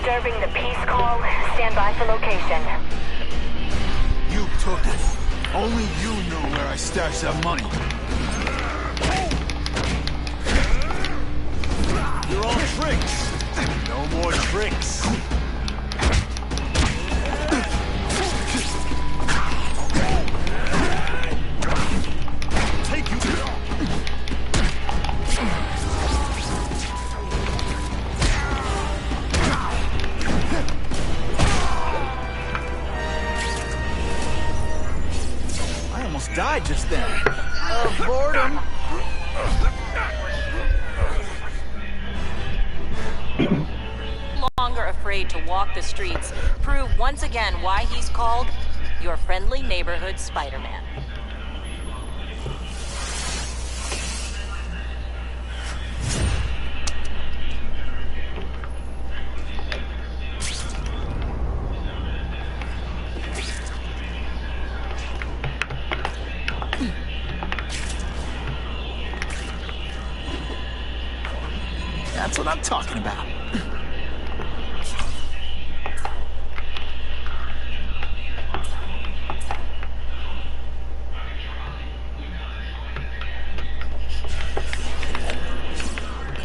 Observing the peace call. Stand by for location. You took it. Only you know where I stashed that money. You're all tricks. No more tricks. Take you. I almost died just then. Boredom. Longer afraid to walk the streets, prove once again why he's called your friendly neighborhood Spider-Man. That's what I'm talking about.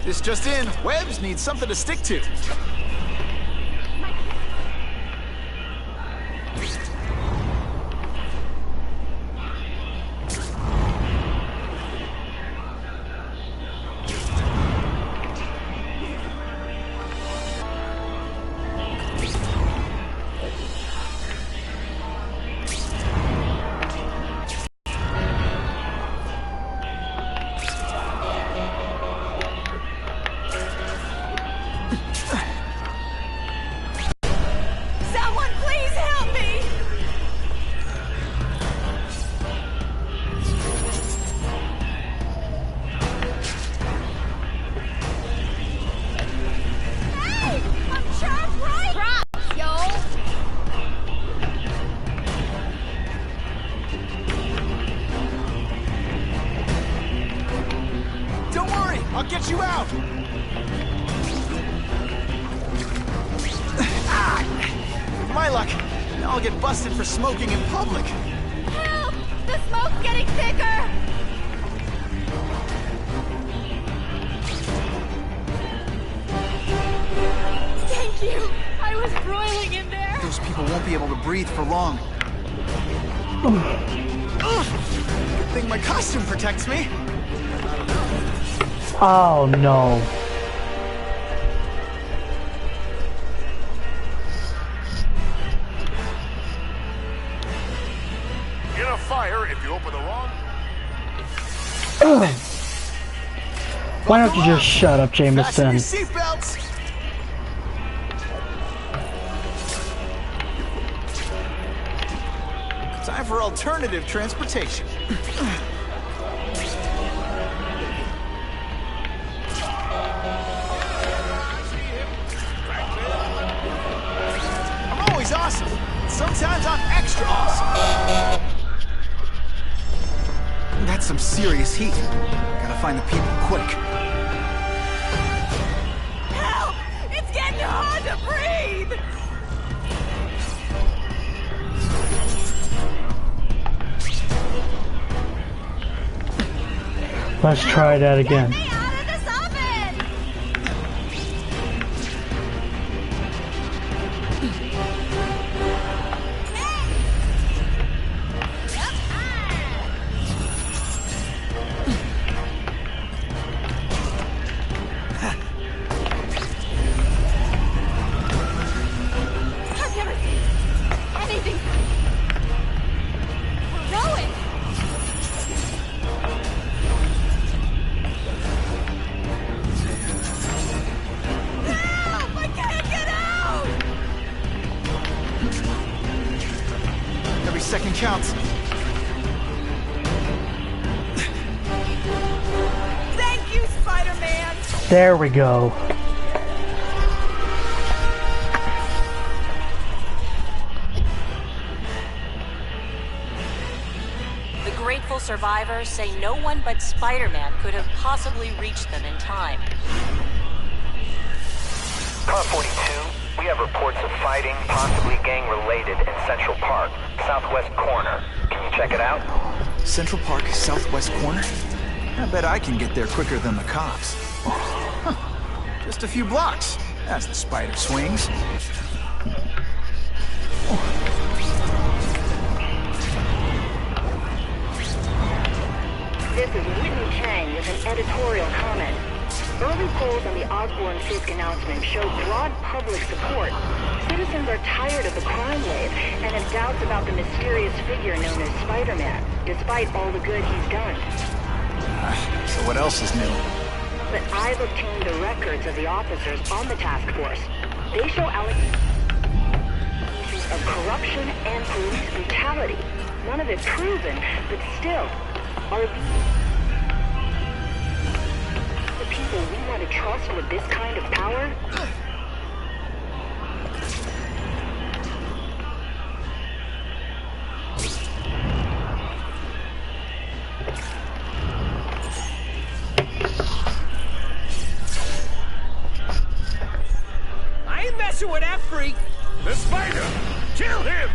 This just in. Webbs need something to stick to. I'll get you out! Ah! With my luck, now I'll get busted for smoking in public. Help! The smoke's getting thicker! Thank you! I was broiling in there! Those people won't be able to breathe for long. Good thing my costume protects me. Oh no. Get a fire if you open the wrong. Why don't you just shut up, Jameson? Fasten your seatbelts. Time for alternative transportation. I'm always awesome. Sometimes I'm extra awesome. That's some serious heat. Gotta find the people quick. Help! It's getting hard to breathe! Let's try that again. Get me out of this oven! I've never seen anything heroic! Help! I can't get out! Every second counts. Thank you, Spider-Man! There we go. The grateful survivors say no one but Spider-Man could have possibly reached them in time. Car 42, We have reports of fighting, possibly gang-related, in Central Park, southwest corner. Can you check it out? Central Park, southwest corner? I bet I can get there quicker than the cops. Huh. Just a few blocks, as the spider swings. This is Whitney Chang with an editorial comment. Early polls on the Osborne-Fisk announcement show broad public support. Citizens are tired of the crime wave and have doubts about the mysterious figure known as Spider-Man, despite all the good he's done. So what else is new? But I've obtained the records of the officers on the task force. They show allegations of corruption and police brutality. None of it proven, but still, are these the people we want to trust with this kind of power? I ain't messing with that freak. The spider! Kill him!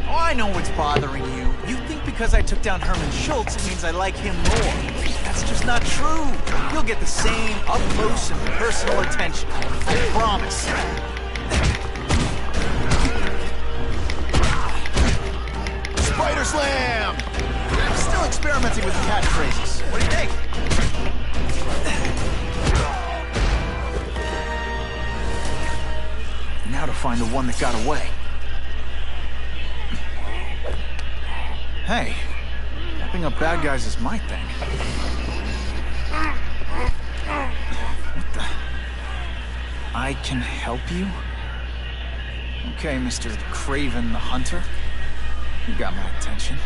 Oh, I know what's bothering you. You think because I took down Herman Schultz, it means I like him more. That's just not true. You'll get the same up-close and personal attention. I promise. Spider slam! I'm still experimenting with the catchphrases. What do you think? Now to find the one that got away. Hey, wrapping up bad guys is my thing. What the? I can help you? Okay, Mr. Craven the Hunter. You got my attention.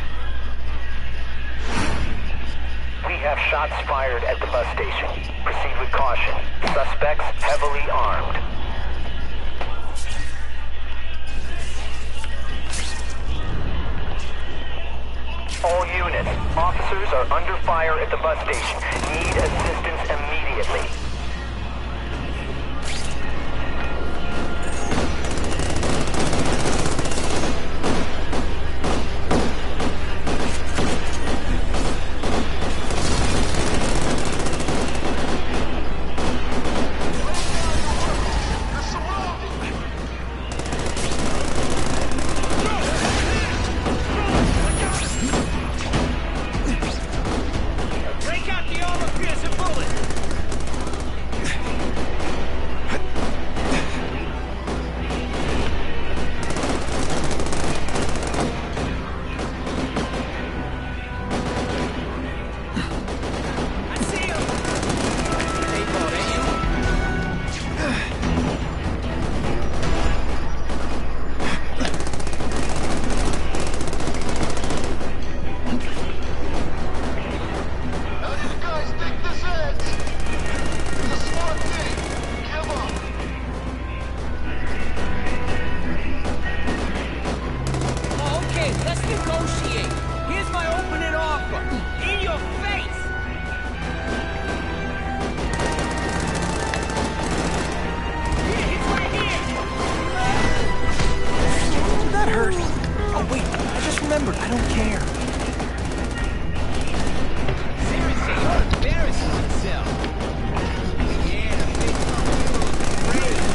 We have shots fired at the bus station. Proceed with caution. Suspects heavily armed. All units, officers are under fire at the bus station. Need assistance immediately. Break out the armor-piercing bullet. I see him. Hey, boy, ain't you? How do you guys think this ends? It's a smart thing. Give up. Oh, okay, let's negotiate. Here's my opening offer. In your face. Here, it's right here. That hurt. Oh, wait, I just remembered. I don't care. Seriously, you're embarrassing yourself. Yeah, the big crazy.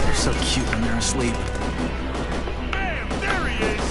They're so cute when they're asleep. Bam! There he is!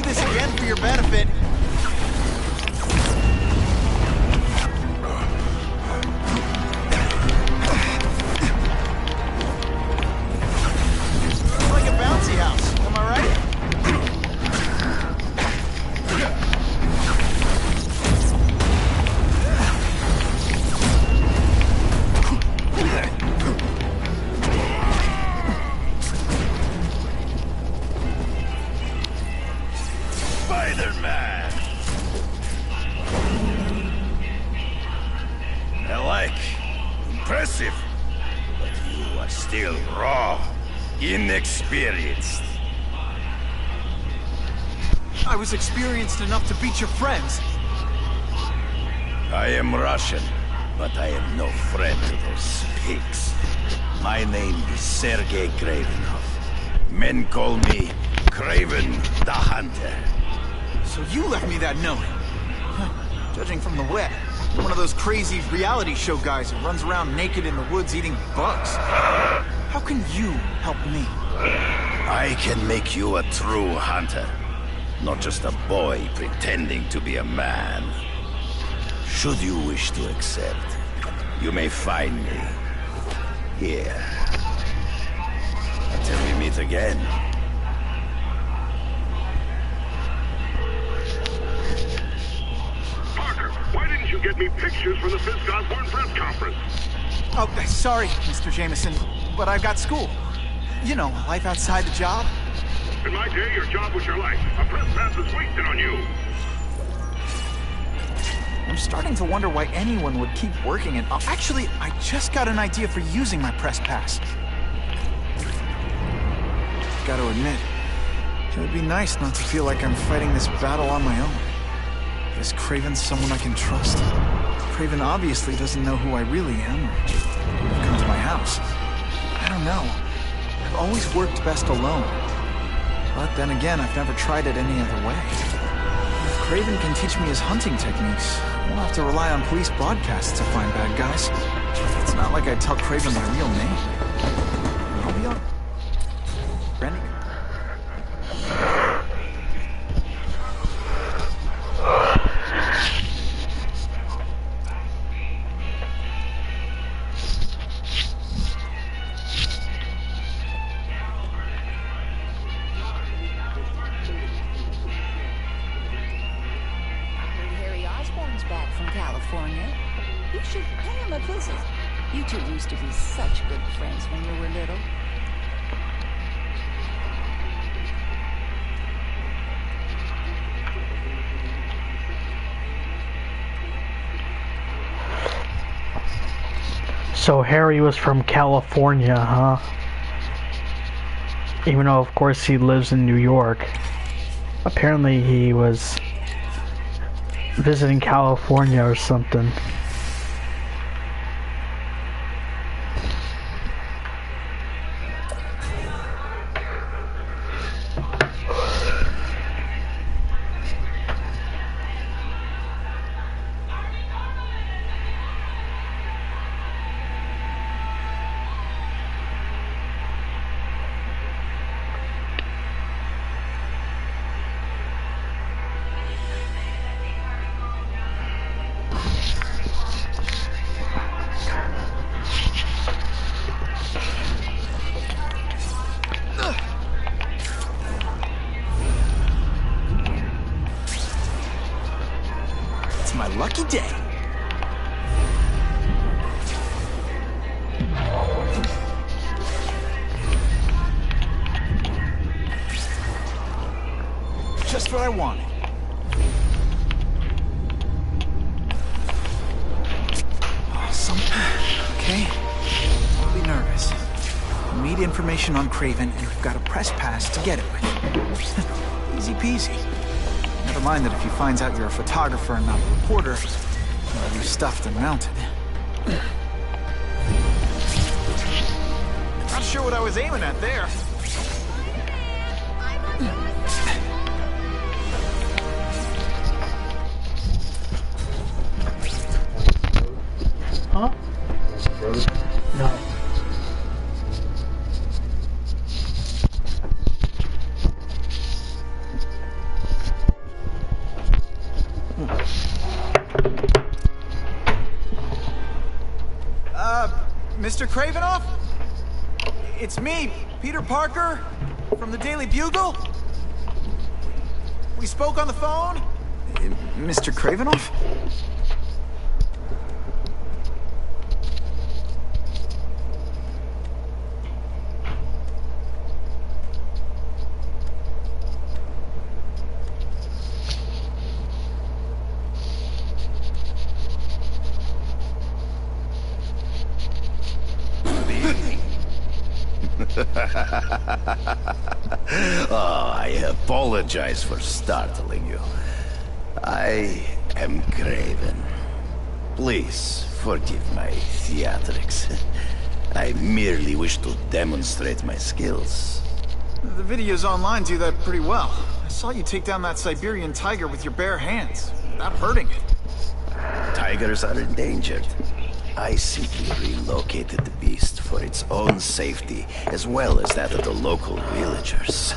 this again for your benefit. Like a bouncy house, am I right? Spider-Man! I like. Impressive. But you are still raw. Inexperienced. I was experienced enough to beat your friends. I am Russian, but I am no friend to those pigs. My name is Sergei Kravenov. Men call me Kraven the Hunter. So you left me that note. Huh. Judging from the web, you're one of those crazy reality show guys who runs around naked in the woods eating bugs. How can you help me? I can make you a true hunter. Not just a boy pretending to be a man. Should you wish to accept, you may find me here. Until we meet again. Parker, why didn't you get me pictures from the Fisk Osborn press conference? Oh, sorry, Mr. Jameson, but I've got school. You know, life outside the job. In my day, your job was your life. A press pass is wasted on you. I'm starting to wonder why anyone would keep working it. Oh, actually, I just got an idea for using my press pass. Gotta admit, it would be nice not to feel like I'm fighting this battle on my own. Is Kraven someone I can trust? Kraven obviously doesn't know who I really am, or would have come to my house. I don't know. I've always worked best alone. But then again, I've never tried it any other way. If Kraven can teach me his hunting techniques, I won't have to rely on police broadcasts to find bad guys. It's not like I'd tell Kraven my real name. I'll be on... Randy? Back from California. You should pay him a visit. You two used to be such good friends when you were little. So Harry was from California, huh? Even though, of course, he lives in New York. Apparently he was visiting California or something. My lucky day. Just what I wanted. Awesome. Okay. Don't be nervous. We need information on Kraven, and we've got a press pass to get it with. Easy peasy. Never mind that if he finds out you're a photographer and not a reporter, he'll have you stuffed and mounted. Not sure what I was aiming at there. Huh? No. Mr. Kravinoff? It's me, Peter Parker, from the Daily Bugle. We spoke on the phone? Mr. Kravinoff? Oh, I apologize for startling you. I am Kraven. Please forgive my theatrics. I merely wish to demonstrate my skills. The videos online do that pretty well. I saw you take down that Siberian tiger with your bare hands, without hurting it. Tigers are endangered. I simply relocated the beast for its own safety, as well as that of the local villagers.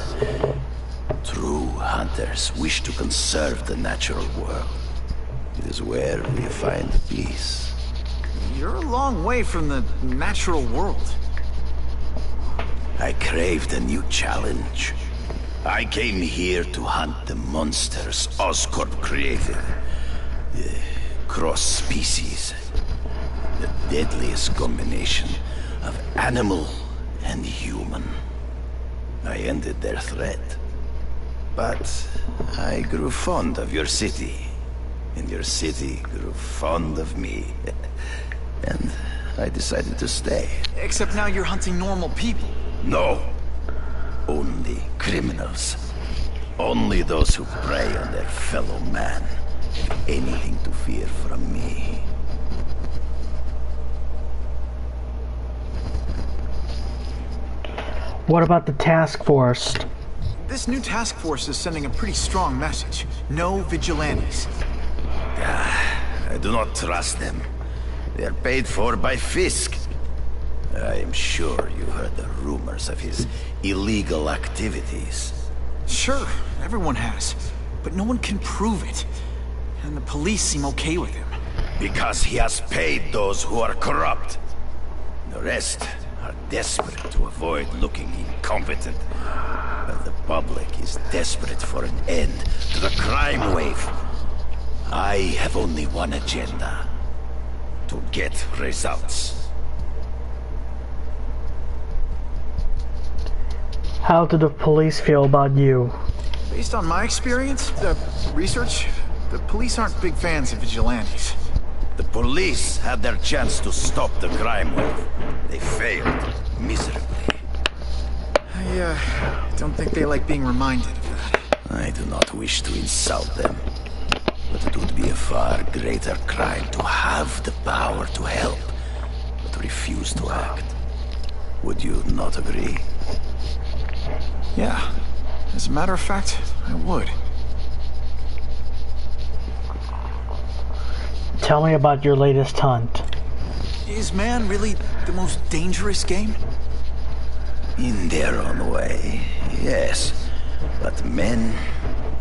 True hunters wish to conserve the natural world. It is where we find peace. You're a long way from the natural world. I craved a new challenge. I came here to hunt the monsters Oscorp created. The cross-species. The deadliest combination of animal and human. I ended their threat. But I grew fond of your city. And your city grew fond of me. And I decided to stay. Except now you're hunting normal people. No. Only criminals. Only those who prey on their fellow man have anything to fear from me. What about the task force? This new task force is sending a pretty strong message. No vigilantes. I do not trust them. They are paid for by Fisk. I am sure you heard the rumors of his illegal activities. Sure, everyone has. But no one can prove it. And the police seem okay with him. Because he has paid those who are corrupt. The rest are desperate to avoid looking incompetent. But the public is desperate for an end to the crime wave. I have only one agenda. To get results. How do the police feel about you? Based on my experience, the research, the police aren't big fans of vigilantes. The police had their chance to stop the crime wave. They failed miserably. I don't think they like being reminded of that. I do not wish to insult them. But it would be a far greater crime to have the power to help, but refuse to act. Would you not agree? Yeah. As a matter of fact, I would. Tell me about your latest hunt. Is man really the most dangerous game? In their own way, yes. But men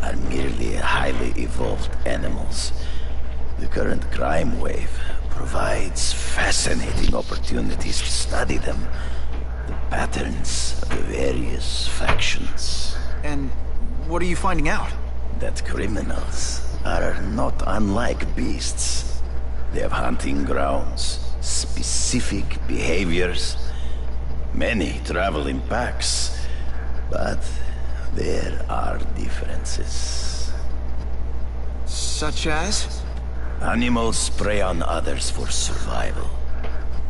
are merely highly evolved animals. The current crime wave provides fascinating opportunities to study them. The patterns of the various factions. And what are you finding out? That criminals are not unlike beasts. They have hunting grounds, specific behaviors. Many travel in packs, but there are differences. Such as? Animals prey on others for survival.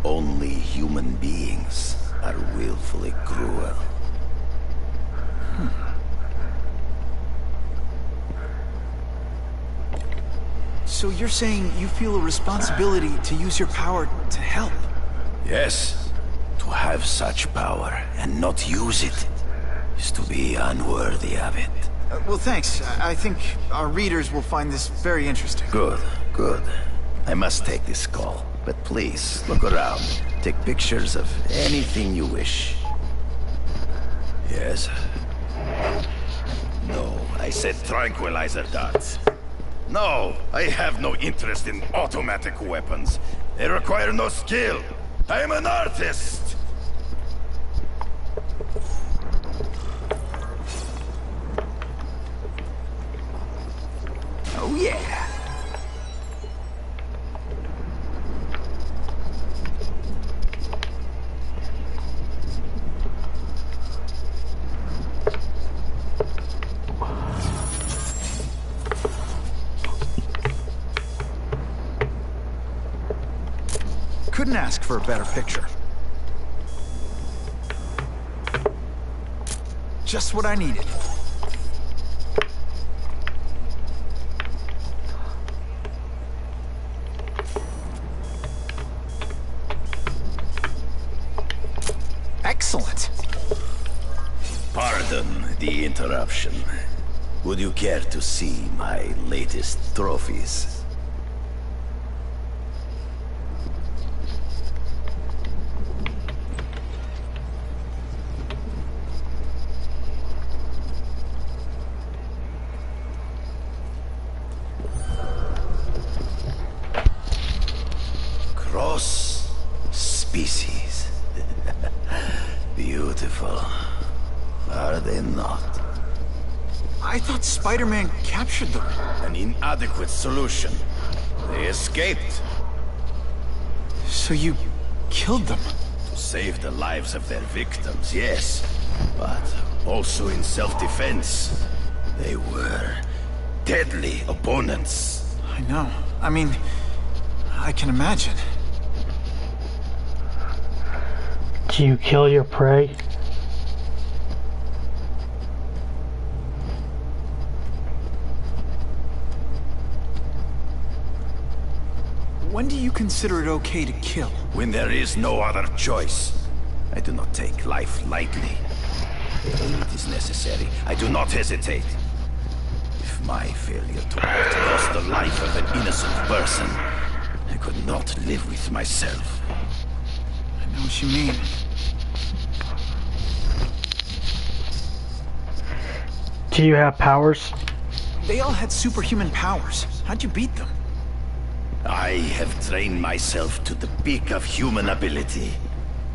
Only human beings are willfully cruel. So you're saying you feel a responsibility to use your power to help? Yes. To have such power and not use it is to be unworthy of it. Well, thanks. I think our readers will find this very interesting. Good, good. I must take this call, but please, look around. Take pictures of anything you wish. Yes? No, I said tranquilizer darts. No, I have no interest in automatic weapons. They require no skill. I am an artist! Oh yeah. Couldn't ask for a better picture. Just what I needed. Excellent. Pardon the interruption. Would you care to see my latest trophies? Cross species. Beautiful. Are they not? I thought Spider-Man captured them. An inadequate solution. They escaped. So you killed them? To save the lives of their victims, yes. But also in self-defense. They were deadly opponents. I know. I mean, I can imagine. Do you kill your prey? When do you consider it okay to kill? When there is no other choice. I do not take life lightly. When it is necessary, I do not hesitate. If my failure to act cost the life of an innocent person, I could not live with myself. I know what you mean. Do you have powers? They all had superhuman powers. How'd you beat them? I have trained myself to the peak of human ability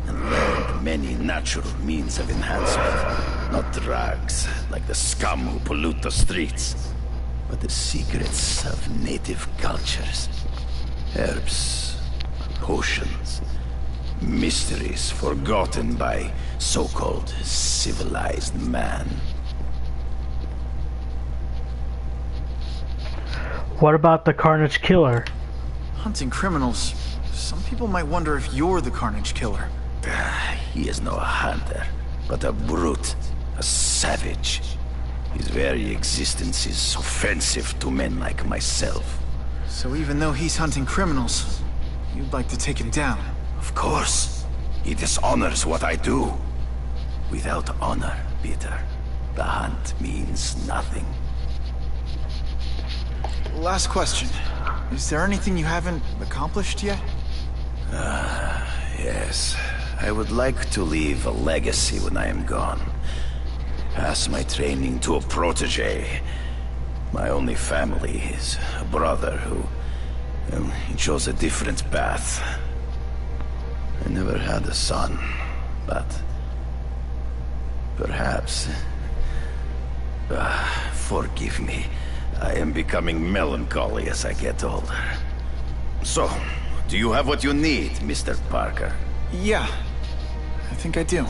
and learned many natural means of enhancement. Not drugs, like the scum who pollute the streets, but the secrets of native cultures. Herbs, potions, mysteries forgotten by so-called civilized man. What about the Carnage Killer? Hunting criminals. Some people might wonder if you're the Carnage Killer. He is no hunter, but a brute, a savage. His very existence is offensive to men like myself. So even though he's hunting criminals, you'd like to take him down? Of course. He dishonors what I do. Without honor, Peter, the hunt means nothing. Last question. Is there anything you haven't accomplished yet? Yes. I would like to leave a legacy when I am gone. Pass my training to a protege. My only family is a brother who he chose a different path. I never had a son, but perhaps... forgive me. I am becoming melancholy as I get older. So, do you have what you need, Mr. Parker? Yeah, I think I do.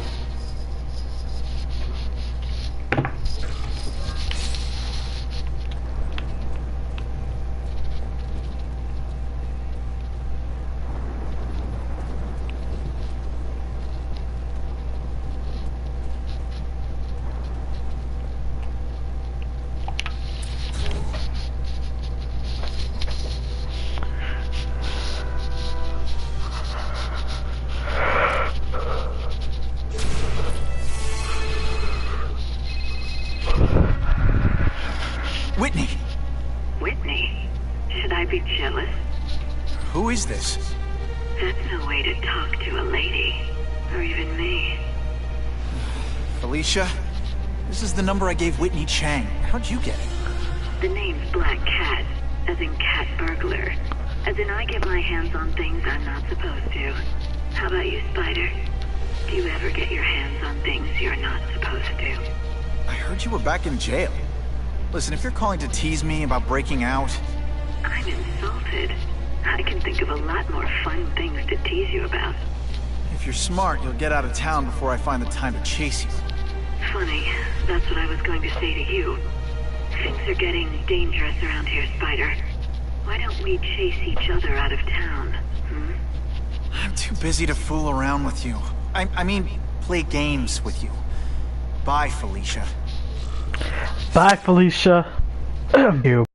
Whitney! Whitney? Should I be jealous? Who is this? That's no way to talk to a lady. Or even me. Felicia? This is the number I gave Whitney Chang. How'd you get it? The name's Black Cat, as in cat burglar. As in I get my hands on things I'm not supposed to. How about you, Spider? Do you ever get your hands on things you're not supposed to? I heard you were back in jail. Listen, if you're calling to tease me about breaking out... I'm insulted. I can think of a lot more fun things to tease you about. If you're smart, you'll get out of town before I find the time to chase you. Funny, that's what I was going to say to you. Things are getting dangerous around here, Spider. Why don't we chase each other out of town, I'm too busy to fool around with you. I mean, play games with you. Bye, Felicia. Bye, Felicia. Cube.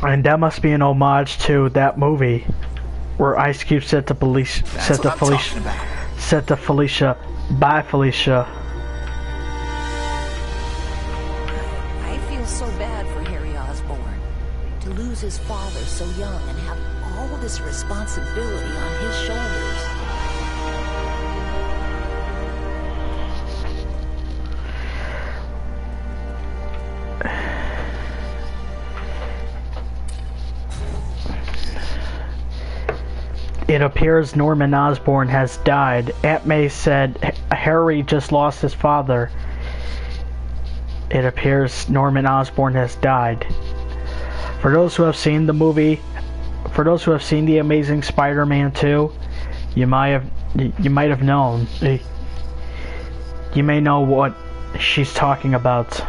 And that must be an homage to that movie where Ice Cube said to Felicia, "Bye, Felicia." I feel so bad for Harry Osborn. To lose his father so young and have all this responsibility on his shoulders. It appears Norman Osborn has died. Aunt May said Harry just lost his father. It appears Norman Osborn has died. For those who have seen the movie, for those who have seen The Amazing Spider-Man 2, you might have known. You may know what she's talking about.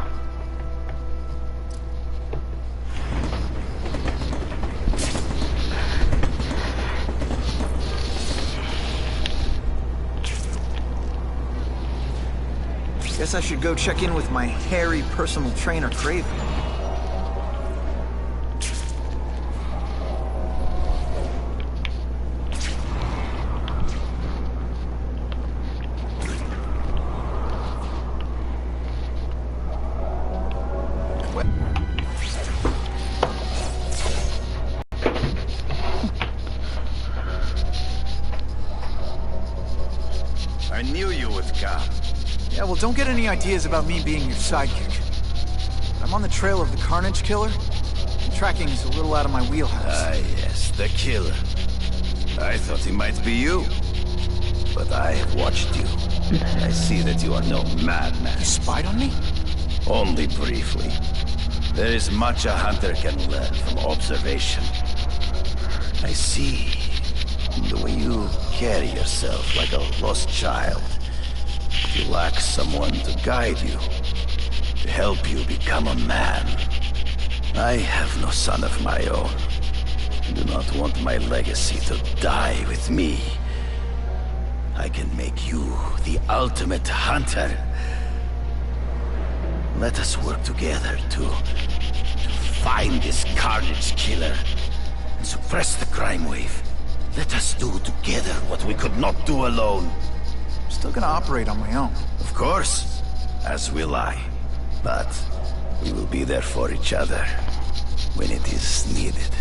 Guess I should go check in with my hairy personal trainer, Kraven. I knew you would come. Yeah, well, don't get any ideas about me being your sidekick. I'm on the trail of the Carnage Killer. Tracking is a little out of my wheelhouse. Ah, yes, the killer. I thought he might be you. But I have watched you. I see that you are no madman. You spied on me? Only briefly. There is much a hunter can learn from observation. I see the way you carry yourself like a lost child. You lack someone to guide you, to help you become a man. I have no son of my own. I do not want my legacy to die with me. I can make you the ultimate hunter. Let us work together to find this Carnage Killer and suppress the crime wave. Let us do together what we could not do alone. I'm still gonna operate on my own. Of course, as will I. But we will be there for each other when it is needed.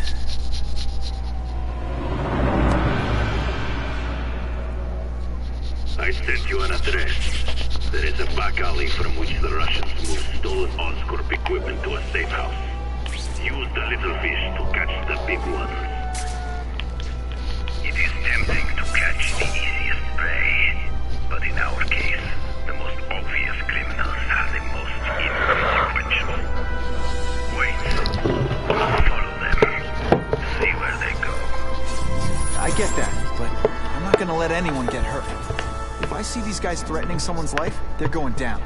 I sent you an address. There is a back alley from which the Russians move stolen Oscorp equipment to a safe house. Use the little fish to catch the big ones. It is tempting to catch the easiest prey, but in our case, the most obvious criminals are the most inconsequential. Wait. Follow them. See where they go. I get that, but I'm not gonna let anyone get hurt. If I see these guys threatening someone's life, they're going down.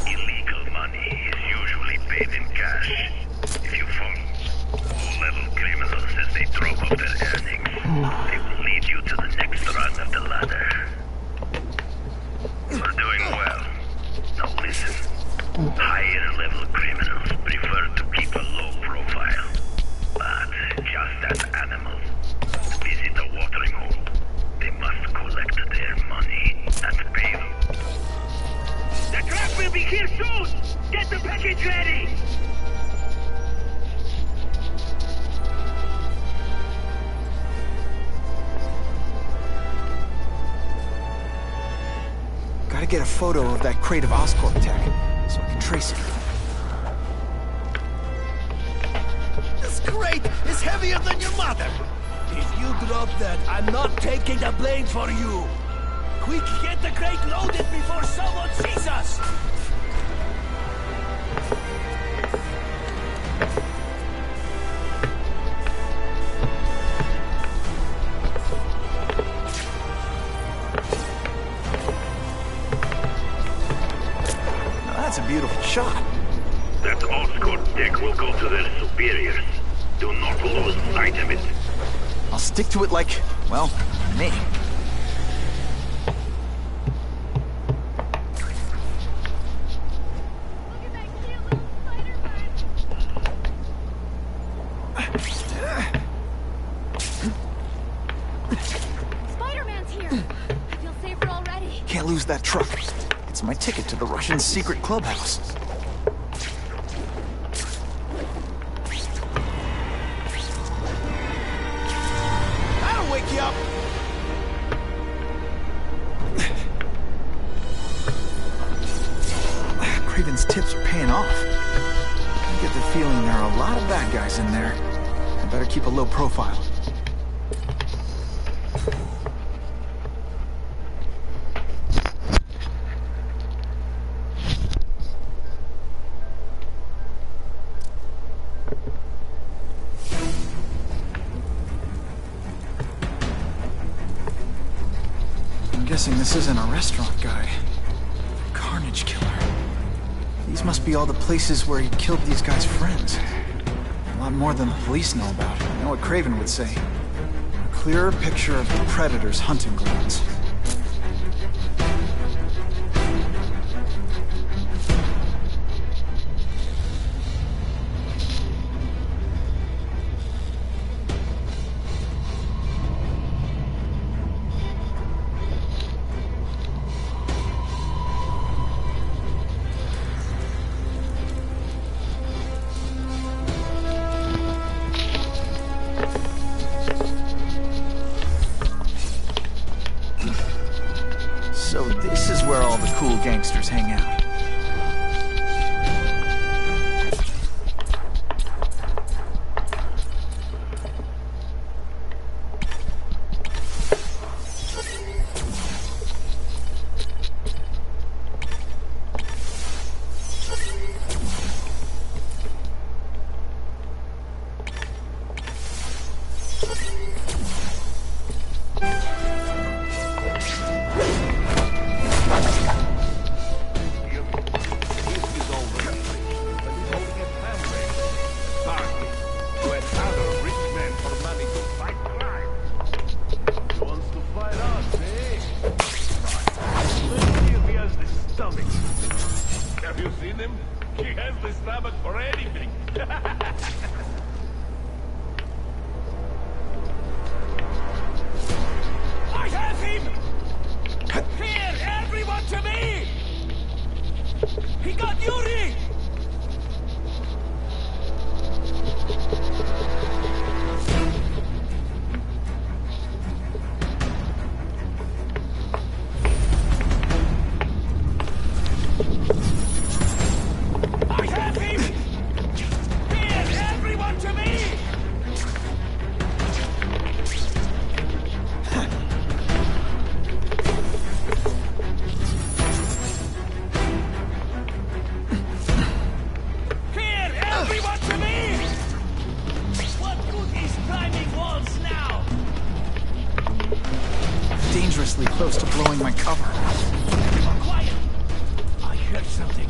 Illegal money is usually paid in cash. If you follow low-level criminals as they drop off their earnings, they will lead you to the next rung of the ladder. You're doing well. Now listen. Higher-level criminals prefer to keep a low profile. But just as animals visit a watering hole, they must collect their money and pay them. The truck will be here soon! Get the package ready! Gotta get a photo of that crate of Oscorp tech, so I can trace it. This crate is heavy prettier than your mother. If you drop that, I'm not taking the blame for you. Quick, get the crate loaded before someone sees us! Now that's a beautiful shot. That Oscorp deck will go to their superiors. Do not lose sight of it. I'll stick to it like, well, me. Spider-Man's here. I feel safer already. Can't lose that truck. It's my ticket to the Russian secret clubhouse. That'll wake you up. Craven's tips are paying off. I get the feeling there are a lot of bad guys in there. I better keep a low profile. I'm guessing this isn't a restaurant guy. Carnage Killer. These must be all the places where he killed these guys' friends. A lot more than the police know about. I know what Craven would say. A clearer picture of the Predator's hunting grounds. So this is where all the cool gangsters hang out. Have you seen him? He has the stomach for anything. I have him! Here, everyone to me! He got Yuri! I have him! Here, everyone to me! Here, everyone to me! What good is climbing walls now? Dangerously close to blowing my cover. Quiet! I heard something.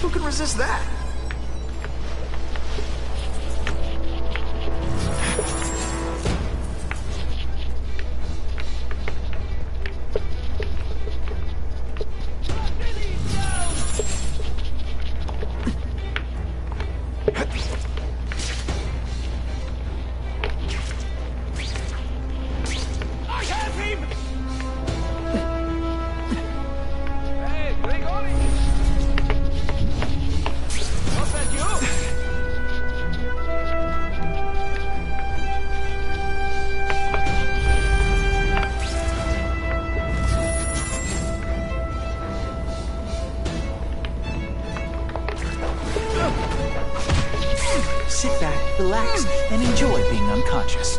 Who can resist that? unconscious.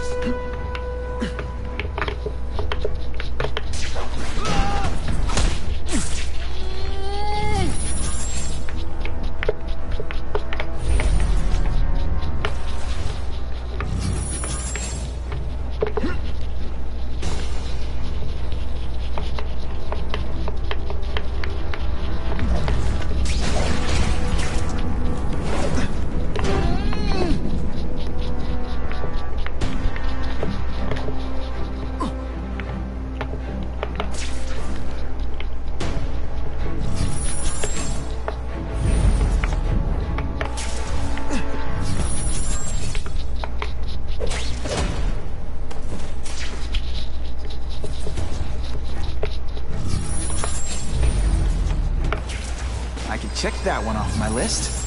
Check that one off my list.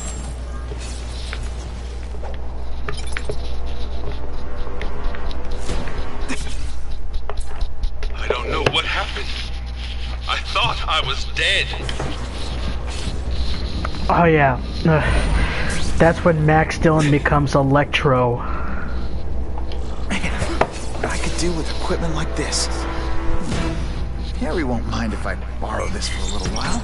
I don't know what happened. I thought I was dead. Oh yeah. That's when Max Dillon becomes Electro. Man, what I could do with equipment like this. Harry won't mind if I borrow this for a little while.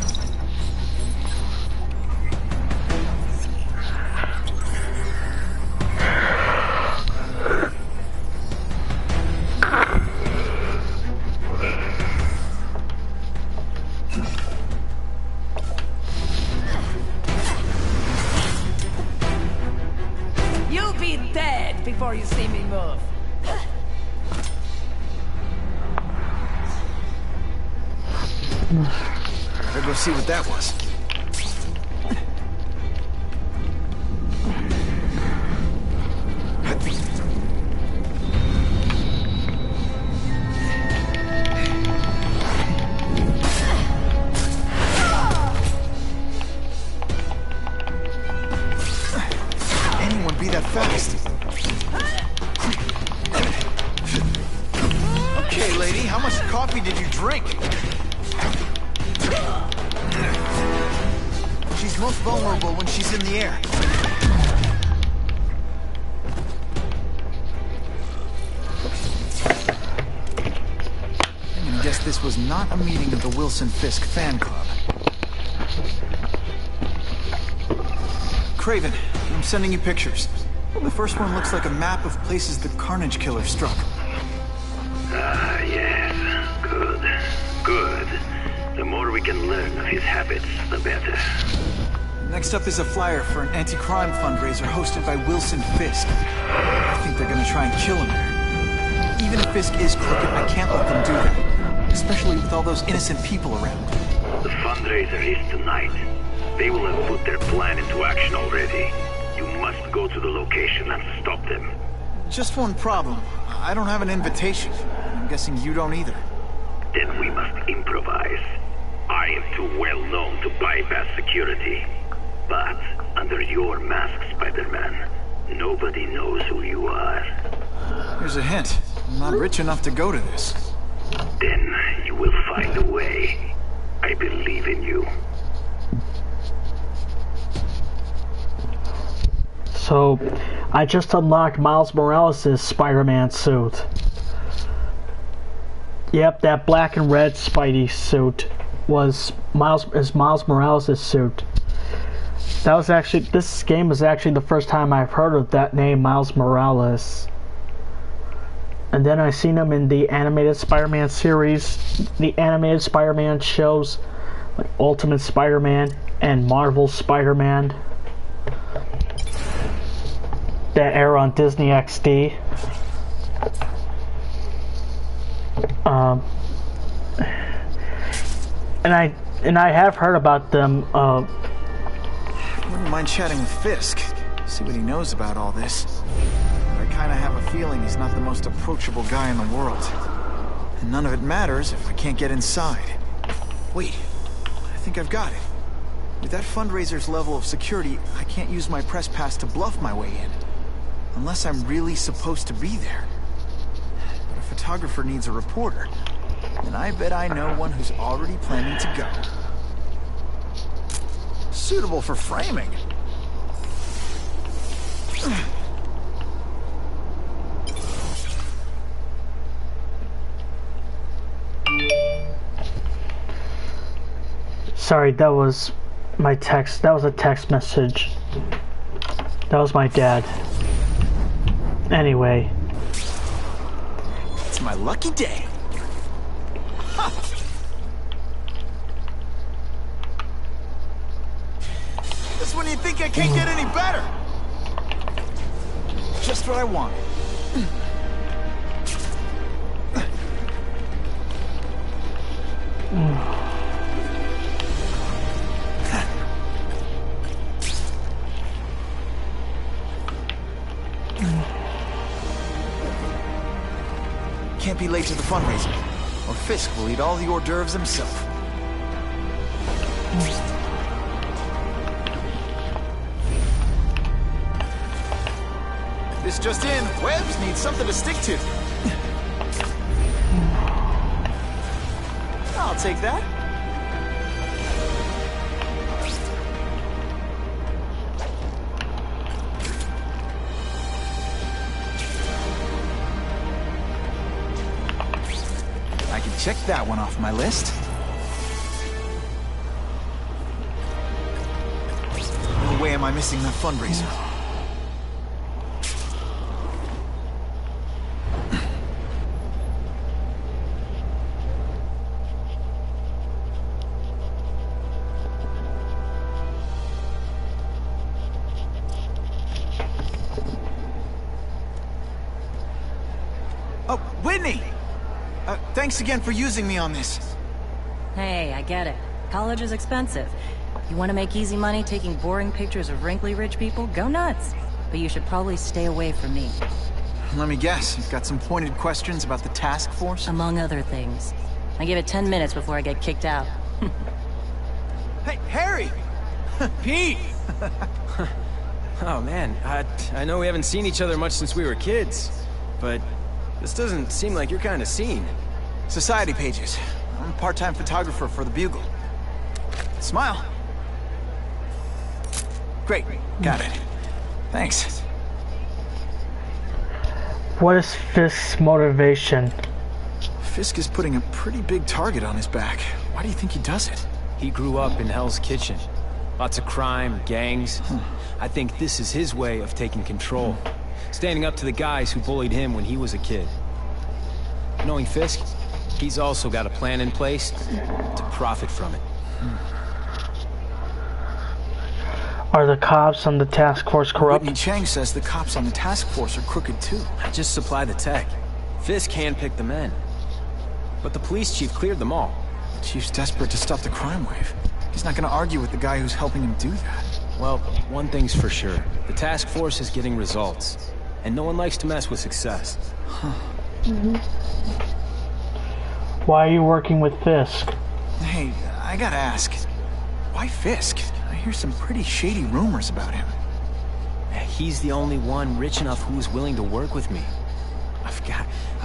Before you see me move. Better go see what that was. Anyone be that fast? Okay, lady, how much coffee did you drink? She's most vulnerable when she's in the air. I guess this was not a meeting of the Wilson Fisk fan club. Craven, I'm sending you pictures. The first one looks like a map of places the Carnage Killer struck. Ah, yes. Good. Good. The more we can learn of his habits, the better. Next up is a flyer for an anti-crime fundraiser hosted by Wilson Fisk. I think they're gonna try and kill him there. Even if Fisk is crooked, I can't let them do that. Especially with all those innocent people around. The fundraiser is tonight. They will have put their plan into action already. You must go to the location and stop them. Just one problem. I don't have an invitation. I'm guessing you don't either. Then we must improvise. I am too well known to bypass security. But under your mask, Spider-Man, nobody knows who you are. Here's a hint. I'm not rich enough to go to this. Then you will find a way. I believe in you. So, I just unlocked Miles Morales' Spider-Man suit. Yep, that black and red Spidey suit was Miles Morales' suit. That was actually, this game is actually the first time I've heard of that name, Miles Morales. And then I seen him in the animated Spider-Man series, the animated Spider-Man shows, like Ultimate Spider-Man and Marvel Spider-Man. That air on Disney XD. And I have heard about them. Wouldn't mind chatting with Fisk, see what he knows about all this. But I kind of have a feeling he's not the most approachable guy in the world. And none of it matters if I can't get inside. Wait, I think I've got it. With that fundraiser's level of security, I can't use my press pass to bluff my way in. Unless I'm really supposed to be there. But a photographer needs a reporter. And I bet I know one who's already planning to go. Suitable for framing. Sorry, that was my text. That was a text message. That was my dad. Anyway. It's my lucky day. Huh. Just when you think I can't get any better. Just what I want. Can't be late to the fundraiser, or Fisk will eat all the hors d'oeuvres himself. This just in, Webbs needs something to stick to. I'll take that. I can check that one off my list. No way am I missing that fundraiser. Oh, Whitney! Thanks again for using me on this. Hey, I get it. College is expensive. You want to make easy money taking boring pictures of wrinkly rich people? Go nuts. But you should probably stay away from me. Let me guess, you've got some pointed questions about the task force? Among other things. I give it 10 minutes before I get kicked out. Hey, Harry! Pete! Oh man, I know we haven't seen each other much since we were kids, but this doesn't seem like your kind of scene. Society pages. I'm a part-time photographer for the Bugle. Smile. Great, got it. Thanks. What is Fisk's motivation? Fisk is putting a pretty big target on his back. Why do you think he does it? He grew up in Hell's Kitchen. Lots of crime, gangs. I think this is his way of taking control. Standing up to the guys who bullied him when he was a kid. Knowing Fisk, he's also got a plan in place to profit from it. Are the cops on the task force corrupt? Whitney Chang says the cops on the task force are crooked too. I just supply the tech. Fisk handpicked the men. But the police chief cleared them all. The chief's desperate to stop the crime wave. He's not gonna argue with the guy who's helping him do that. Well, one thing's for sure. The task force is getting results. And no one likes to mess with success. Huh. Why are you working with Fisk? Hey, I gotta ask. Why Fisk? I hear some pretty shady rumors about him. He's the only one rich enough who's willing to work with me. I've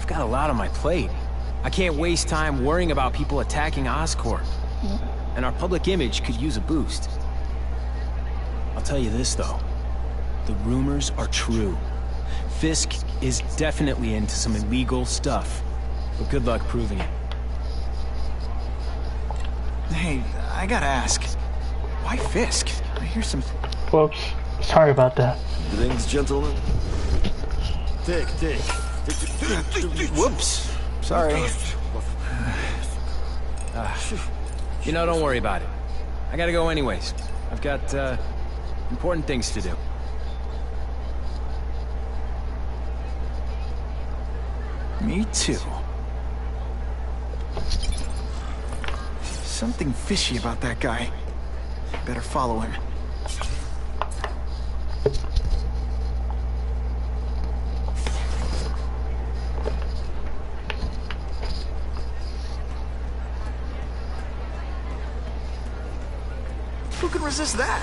got a lot on my plate. I can't waste time worrying about people attacking Oscorp. And our public image could use a boost. I'll tell you this, though. The rumors are true. Fisk is definitely into some illegal stuff. But good luck proving it. Hey, I gotta ask. Why Fisk? I hear some... Whoops. Sorry about that. Drinks, gentlemen. Take. Whoops. Sorry. You know, don't worry about it. I gotta go anyways. I've got, important things to do. Me too. Something fishy about that guy. Better follow him. Who can resist that?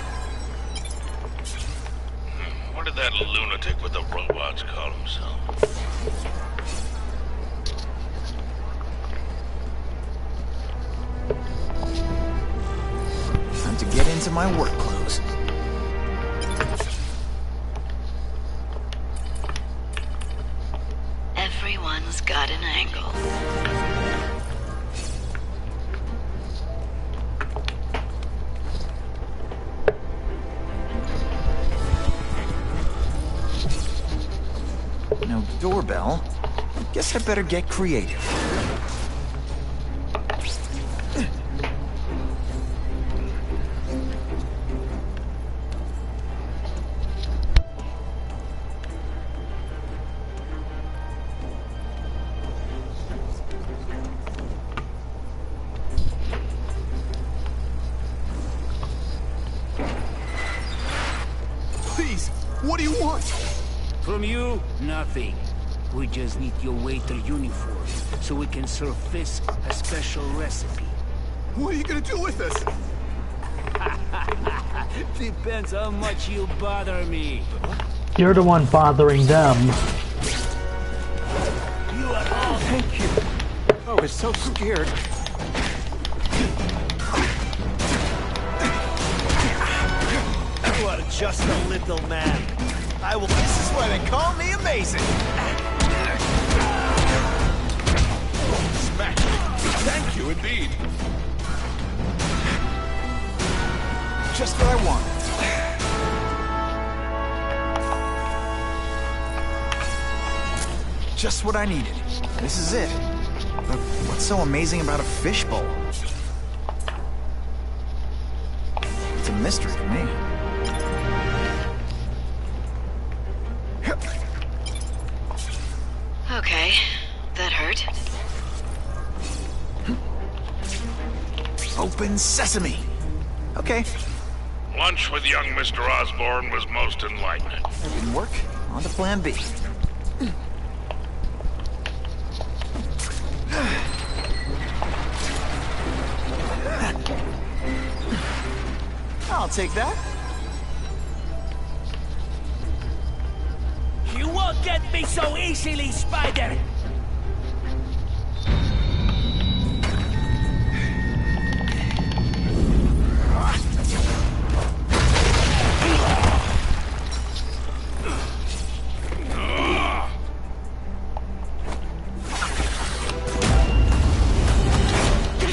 What did that lunatic with the robots call himself? Time to get into my work clothes. Everyone's got an angle. No doorbell. Guess I better get creative. Please, what do you want? From you, nothing. We just need your waiter uniform, so we can serve Fisk a special recipe. What are you gonna do with us? Depends how much you bother me. You're the one bothering them. You are all... Thank you. I was so scared. You are just a little man. I will... This is why they call me amazing. Smack. Thank you indeed. Just what I wanted. Just what I needed. This is it. But what's so amazing about a fishbowl? It's a mystery to me. Okay, that hurt. Open sesame. Okay. Lunch with young Mr. Osborn was most enlightening. That didn't work. On to plan B. I'll take that. You won't get me so easily, Spider!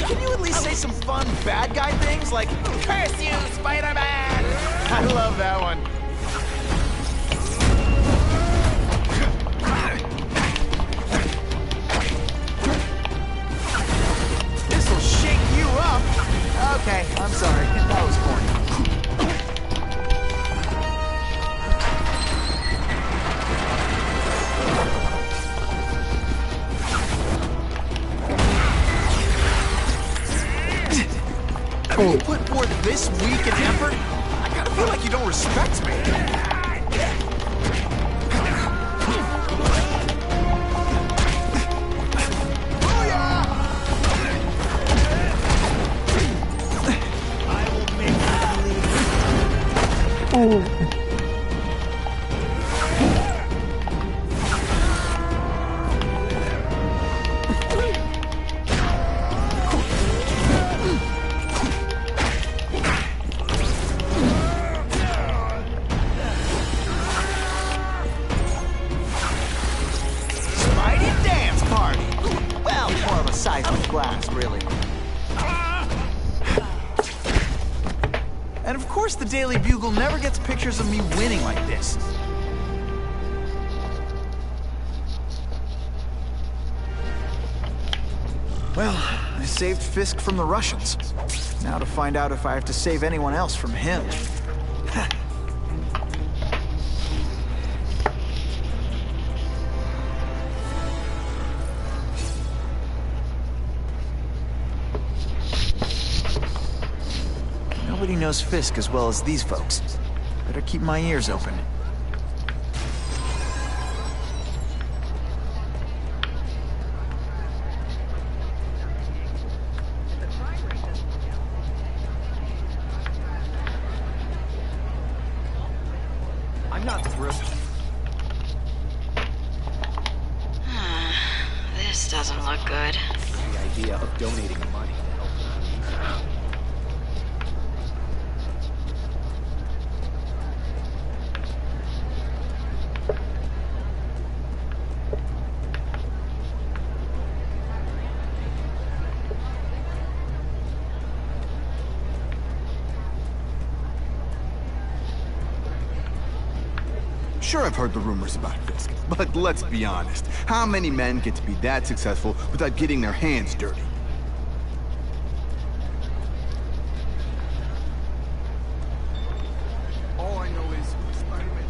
Can you at least say some fun bad guy things like, "Curse you, Spider-Man"? I love that one. This'll shake you up. Okay, I'm sorry. That was corny. You put forth this week in effort? I kinda feel like you don't respect me. Spidey dance party. Well, more of a seismic blast, really. And of course the Daily Bugle never gets pictures of me winning like this. Well, I saved Fisk from the Russians. Now to find out if I have to save anyone else from him. Nobody knows Fisk as well as these folks. Better keep my ears open. I'm not thrilled. This doesn't look good. The idea of donating money to help. Sure, I've heard the rumors about Fisk, but let's be honest. How many men get to be that successful without getting their hands dirty? All I know is Spider-Man...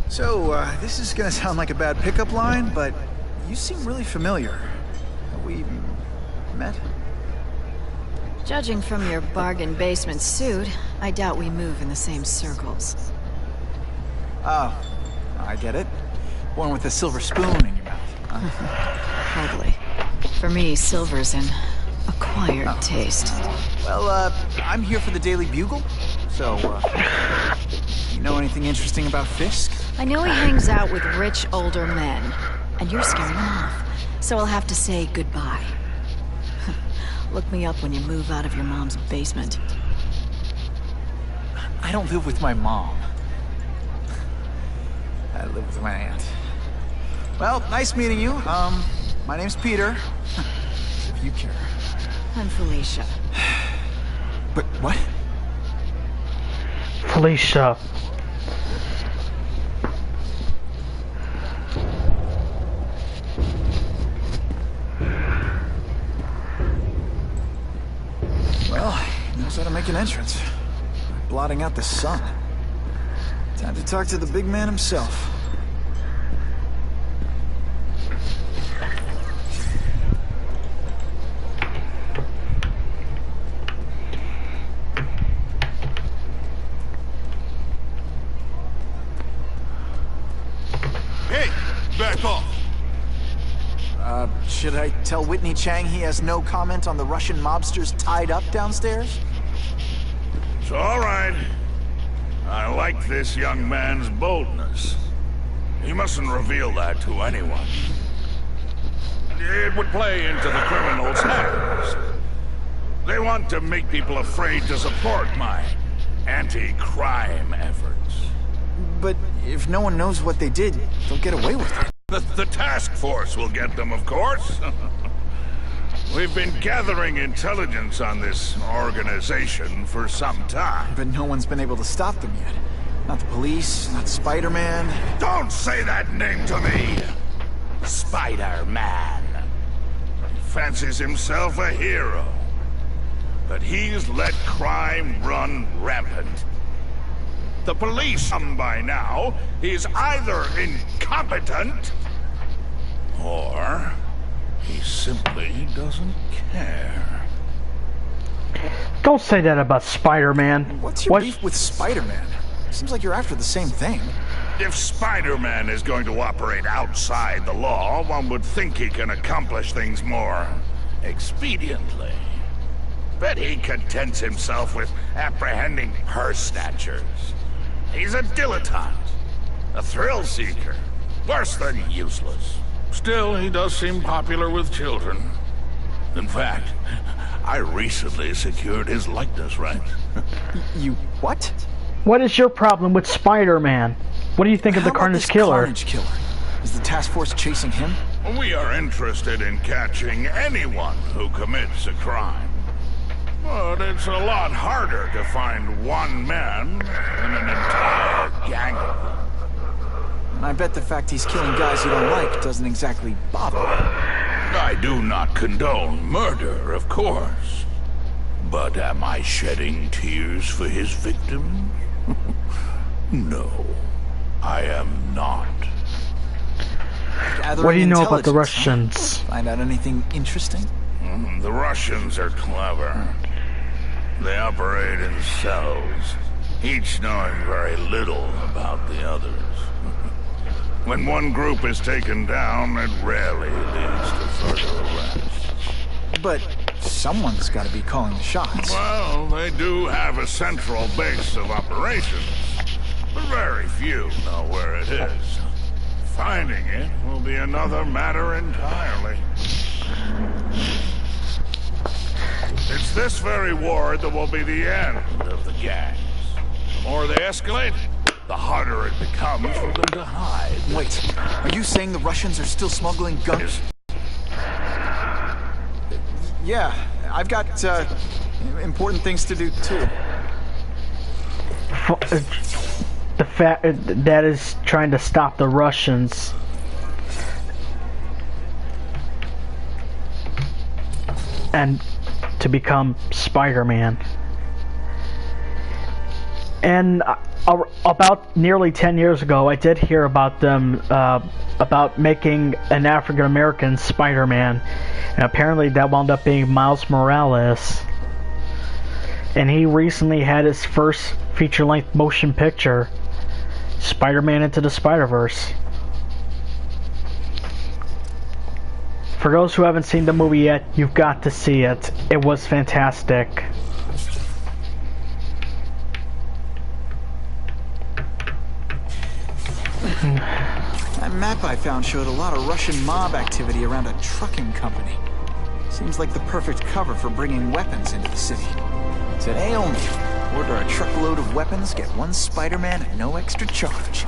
So, this is gonna sound like a bad pickup line, but you seem really familiar. Have we met? Judging from your bargain basement suit, I doubt we move in the same circles. Oh, I get it. One with a silver spoon in your mouth. Hardly. For me, silver's an acquired taste. Well, I'm here for the Daily Bugle, so, you know anything interesting about Fisk? I know he hangs out with rich older men, and you're scaring him off, so I'll have to say goodbye. Look me up when you move out of your mom's basement. I don't live with my mom. I live with my aunt. Well, nice meeting you. My name's Peter. If you care. I'm Felicia. But what? Felicia. Well, he knows how to make an entrance. Blotting out the sun. Time to talk to the big man himself. Hey, back off. Should I tell Whitney Chang he has no comment on the Russian mobsters tied up downstairs? It's all right. I like this young man's boldness. He mustn't reveal that to anyone. It would play into the criminals' hands. They want to make people afraid to support my anti-crime efforts. But if no one knows what they did, they'll get away with it. The task force will get them, of course. We've been gathering intelligence on this organization for some time. But no one's been able to stop them yet. Not the police, not Spider-Man. Don't say that name to me! Spider-Man. He fancies himself a hero. But he's let crime run rampant. The police, by now, he's either incompetent, or he simply doesn't care. Don't say that about Spider-Man. What's your beef with Spider-Man? Seems like you're after the same thing. If Spider-Man is going to operate outside the law, one would think he can accomplish things more expediently. But he contents himself with apprehending purse snatchers. He's a dilettante, a thrill seeker, worse than useless. Still, he does seem popular with children. In fact, I recently secured his likeness rights. You what? What is your problem with Spider-Man? What do you think of the Carnage Killer? Carnage Killer? Is the task force chasing him? We are interested in catching anyone who commits a crime. But it's a lot harder to find one man than an entire gang of them. And I bet the fact he's killing guys you don't like doesn't exactly bother him. I do not condone murder, of course. But am I shedding tears for his victims? No, I am not. What do you know about the Russians? Find out anything interesting? The Russians are clever. They operate in cells, each knowing very little about the others. When one group is taken down, it rarely leads to further arrests. But someone's got to be calling the shots. Well, they do have a central base of operations, but very few know where it is. Finding it will be another matter entirely. It's this very war that will be the end of the gangs. The more they escalate, the harder it becomes for them to hide. Wait, are you saying the Russians are still smuggling guns? Yeah, I've got, important things to do too. The fact that is trying to stop the Russians. And to become Spider-Man. And about nearly 10 years ago, I did hear about them, about making an African-American Spider-Man. And apparently that wound up being Miles Morales. And he recently had his first feature-length motion picture, Spider-Man Into the Spider-Verse. For those who haven't seen the movie yet, you've got to see it. It was fantastic. That map I found showed a lot of Russian mob activity around a trucking company. Seems like the perfect cover for bringing weapons into the city. Today only, order a truckload of weapons, get one Spider-Man at no extra charge.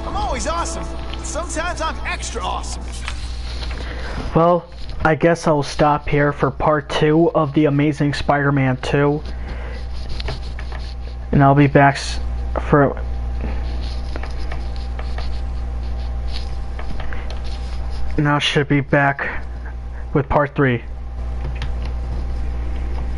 I'm always awesome. Sometimes I'm extra awesome. Well, I guess I'll stop here for part 2 of The Amazing Spider-Man 2. And I'll be back for... And I should be back with part 3.